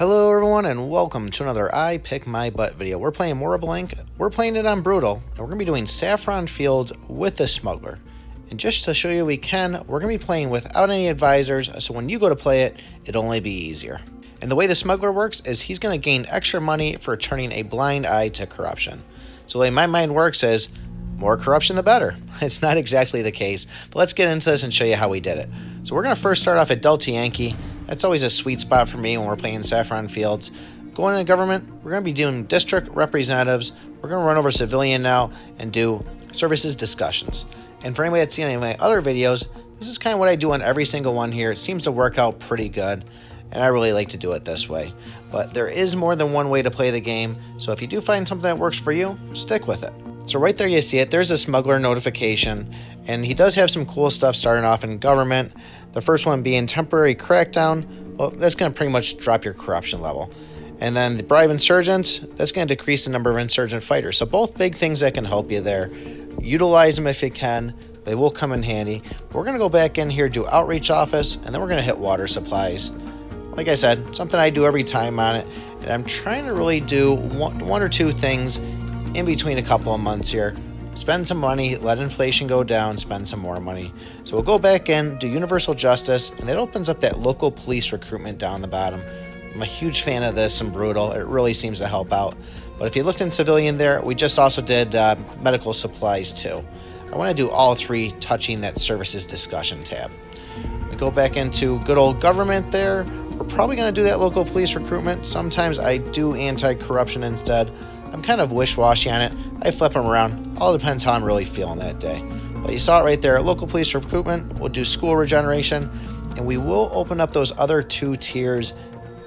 Hello everyone and welcome to another I Pick My Butt video. We're playing Mortal Blank. We're playing it on Brutal and we're going to be doing Saffron Fields with the Smuggler. And just to show you we're going to be playing without any advisors, so when you go to play it, it'll only be easier. And the way the Smuggler works is he's going to gain extra money for turning a blind eye to corruption. So the way my mind works is, more corruption the better. It's not exactly the case, but let's get into this and show you how we did it. So we're going to first start off at Delta Yankee. That's always a sweet spot for me when we're playing Saffron Fields. Going into government, we're going to be doing district representatives. We're going to run over civilian now and do services discussions. And for anybody that's seen any of my other videos, this is kind of what I do on every single one here. It seems to work out pretty good, and I really like to do it this way. But there is more than one way to play the game, so if you do find something that works for you, stick with it. So right there you see it, there's a Smuggler notification, and he does have some cool stuff starting off in government. The first one being temporary crackdown. Well, that's going to pretty much drop your corruption level. And then the bribe insurgents, that's going to decrease the number of insurgent fighters. So both big things that can help you there. Utilize them if you can. They will come in handy. But we're going to go back in here, do outreach office, and then we're going to hit water supplies. Like I said, something I do every time on it. And I'm trying to really do one or two things in between a couple of months here. Spend some money, let inflation go down, spend some more money. So we'll go back in, do universal justice, and it opens up that local police recruitment down the bottom. I'm a huge fan of this and Brutal. It really seems to help out. But if you looked in civilian there, we just also did medical supplies too. I want to do all three touching that services discussion tab. We go back into good old government there. We're probably going to do that local police recruitment. Sometimes I do anti-corruption instead. I'm kind of wish-washy on it. I flip them around. All depends how I'm really feeling that day. But you saw it right there. Local police recruitment. We'll do school regeneration. And we will open up those other two tiers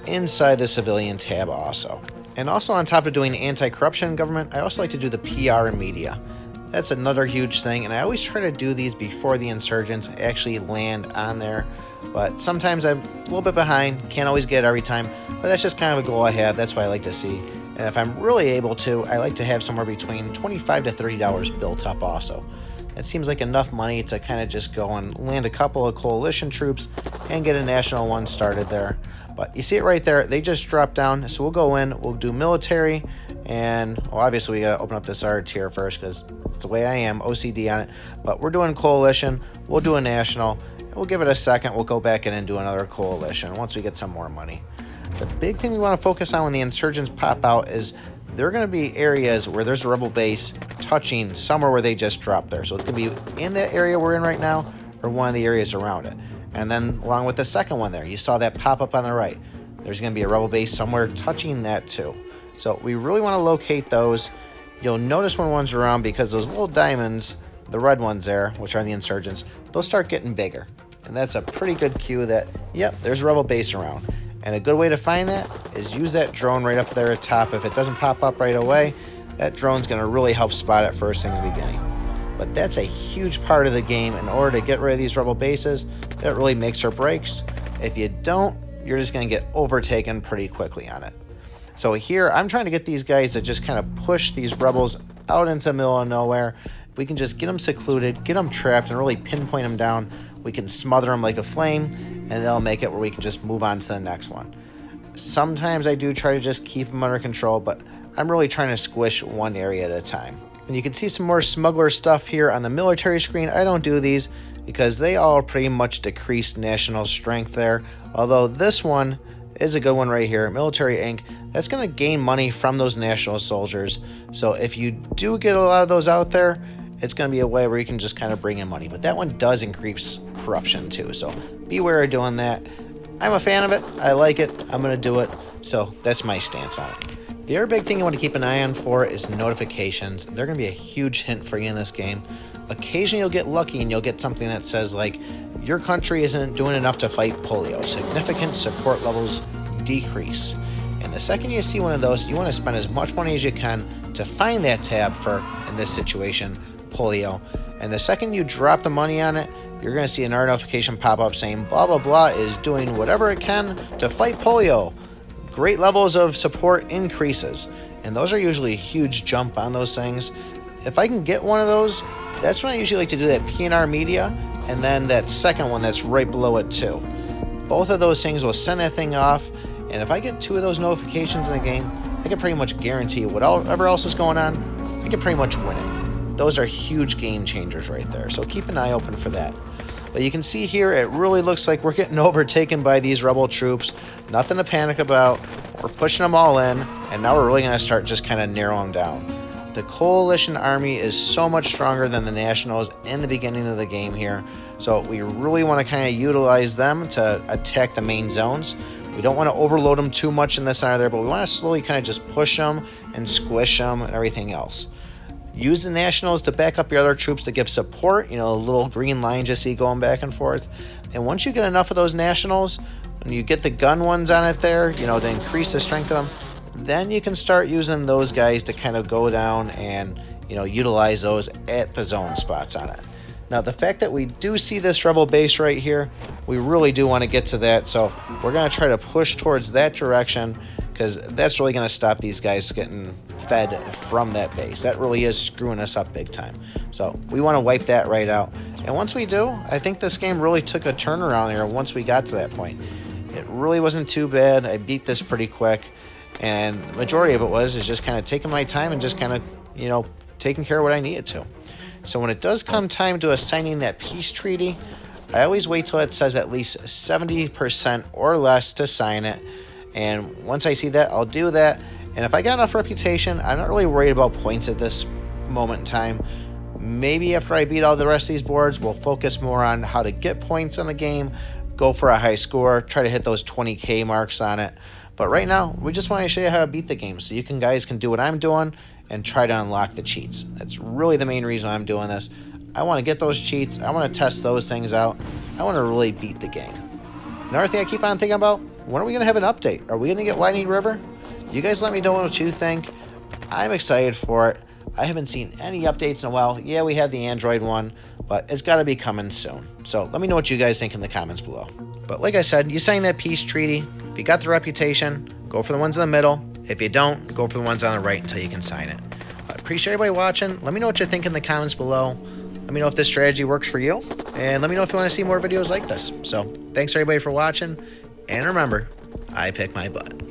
inside the civilian tab also. And also on top of doing anti-corruption government, I also like to do the PR and media. That's another huge thing. And I always try to do these before the insurgents actually land on there. But sometimes I'm a little bit behind. Can't always get it every time. But that's just kind of a goal I have. That's what I like to see. And if I'm really able to, I like to have somewhere between $25 to $30 built up also. That seems like enough money to kind of just go and land a couple of coalition troops and get a national one started there. But you see it right there, they just dropped down. So we'll go in, we'll do military, and well, obviously we gotta open up this other tier first because it's the way I am, OCD on it. But we're doing coalition, we'll do a national, and we'll give it a second, we'll go back in and do another coalition once we get some more money. The big thing we want to focus on when the insurgents pop out is there are going to be areas where there's a rebel base touching somewhere where they just dropped there. So it's going to be in that area we're in right now or one of the areas around it. And then along with the second one there, you saw that pop up on the right. There's going to be a rebel base somewhere touching that too. So we really want to locate those. You'll notice when one's around because those little diamonds, the red ones there, which are the insurgents, they'll start getting bigger. And that's a pretty good cue that, yep, there's a rebel base around. And a good way to find that is use that drone right up there at top. If it doesn't pop up right away, that drone's going to really help spot it first thing in the beginning. But that's a huge part of the game. In order to get rid of these rebel bases, that really makes or breaks. If you don't, you're just going to get overtaken pretty quickly on it. So here, I'm trying to get these guys to just kind of push these rebels out into the middle of nowhere. If we can just get them secluded, get them trapped, and really pinpoint them down, we can smother them like a flame, and they'll make it where we can just move on to the next one. Sometimes I do try to just keep them under control, but I'm really trying to squish one area at a time. And you can see some more Smuggler stuff here on the military screen. I don't do these because they all pretty much decrease national strength there. Although this one is a good one right here, Military Inc. That's going to gain money from those national soldiers. So if you do get a lot of those out there, it's going to be a way where you can just kind of bring in money. But that one does increase corruption too. So beware of doing that. I'm a fan of it. I like it. I'm going to do it. So that's my stance on it. The other big thing you want to keep an eye on for is notifications. They're going to be a huge hint for you in this game. Occasionally you'll get lucky and you'll get something that says like, your country isn't doing enough to fight polio. Significant support levels decrease. And the second you see one of those, you want to spend as much money as you can to find that tab for, in this situation, polio. And the second you drop the money on it, you're going to see another notification pop up saying blah blah blah is doing whatever it can to fight polio. Great levels of support increases. And those are usually a huge jump on those things. If I can get one of those, that's when I usually like to do that PNR media, and then that second one that's right below it too. Both of those things will send that thing off, And if I get 2 of those notifications in a game, I can pretty much guarantee whatever else is going on, I can pretty much win it. Those are huge game changers right there, so keep an eye open for that. But you can see here, it really looks like we're getting overtaken by these rebel troops. Nothing to panic about. We're pushing them all in, and now we're really going to start just kind of narrowing down. The coalition army is so much stronger than the nationals in the beginning of the game here, so we really want to kind of utilize them to attack the main zones. We don't want to overload them too much in this center there, but we want to slowly kind of just push them and squish them and everything else. Use the nationals to back up your other troops to give support, you know, the little green lines you see going back and forth. And once you get enough of those nationals, when you get the gun ones on it there, you know, to increase the strength of them, then you can start using those guys to kind of go down and, you know, utilize those at the zone spots on it. Now, the fact that we do see this rebel base right here, we really do want to get to that. So we're going to try to push towards that direction, because that's really going to stop these guys getting fed from that base. That really is screwing us up big time. So we want to wipe that right out. And once we do, I think this game really took a turnaround here once we got to that point. It really wasn't too bad. I beat this pretty quick. And the majority of it is just kind of taking my time and just kind of, you know, taking care of what I needed to. So when it does come time to assigning that peace treaty, I always wait till it says at least 70% or less to sign it. And once I see that, I'll do that. And if I got enough reputation, I'm not really worried about points at this moment in time. Maybe after I beat all the rest of these boards, we'll focus more on how to get points in the game, go for a high score, try to hit those 20K marks on it. But right now, we just want to show you how to beat the game so you guys can do what I'm doing and try to unlock the cheats. That's really the main reason I'm doing this. I want to get those cheats. I want to test those things out. I want to really beat the game. Another thing I keep on thinking about, when are we going to have an update? Are we going to get Widening River? You guys let me know what you think. I'm excited for it. I haven't seen any updates in a while. Yeah, we have the Android one, but it's got to be coming soon. So let me know what you guys think in the comments below. But like I said, you sign that peace treaty. If you got the reputation, go for the ones in the middle. If you don't, go for the ones on the right until you can sign it. I appreciate everybody watching. Let me know what you think in the comments below. Let me know if this strategy works for you. And let me know if you want to see more videos like this. So thanks everybody for watching. And remember, I pick my butt.